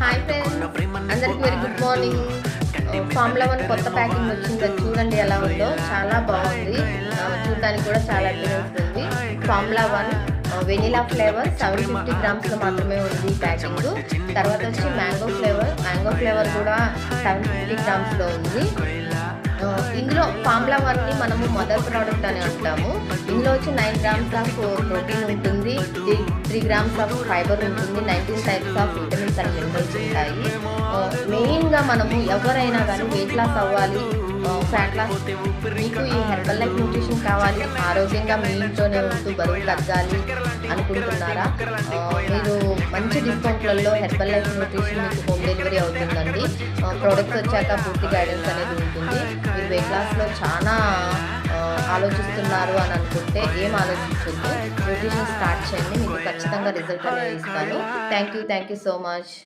Hi friends, అందరికి very good morning. Formula 1 కొత్త packing వచ్చింది, అది చూడండి ఎలా ఉందో. చాలా బాగుంది, చూడడానికి కూడా చాలా అట్రాక్టివ్ ఉంది. ఫార్ములా 1 వెనిలా ఫ్లేవర్ 750 గ్రామ్స్లో మాత్రమే ఉంది ఈ ప్యాకింగ్. తర్వాత వచ్చి మ్యాంగో ఫ్లేవర్ కూడా 750 గ్రామ్స్లో ఉంది. ఇందులో ఫార్ములా 1ని మనము మదర్ ప్రోడక్ట్ అని అంటాము. ఇందులో వచ్చి 9 గ్రామ్స్ ఆఫ్ ప్రోటీన్ ఉంటుంది, 3 గ్రామ్స్ ఆఫ్ ఫైబర్ ఉంటుంది, 19 types of vitamins and minerals ఉంటాయి. మెయిన్గా మనము ఎవరైనా కానీ వెయిట్ లాస్ అవ్వాలి, ఫ్యాట్ లాస్, మీకు ఈ హెర్బల్ లైఫ్ న్యూట్రిషన్ కావాలి, ఆరోగ్యంగా మీ ఇంట్లోనే ఉంటూ బరువు తగ్గాలి అనుకుంటున్నారా? మీరు మంచి డిస్కౌంట్లలో హెర్బల్ లైఫ్ న్యూట్రిషన్ మీకు హోమ్ డెలివరీ అవుతుందండి. ప్రోడక్ట్స్ వచ్చాక పూర్తి గైడెన్స్ అనేది ఉంటుంది. మీరు వెయిట్ లాస్లో చాలా ఆలోచిస్తున్నారు అని అనుకుంటే ఏం ఆలోచించొద్దు, న్యూట్రిషన్ స్టార్ట్ చేయండి, మీకు ఖచ్చితంగా రిజల్ట్ అనేది ఇస్తాను. Thank you so much.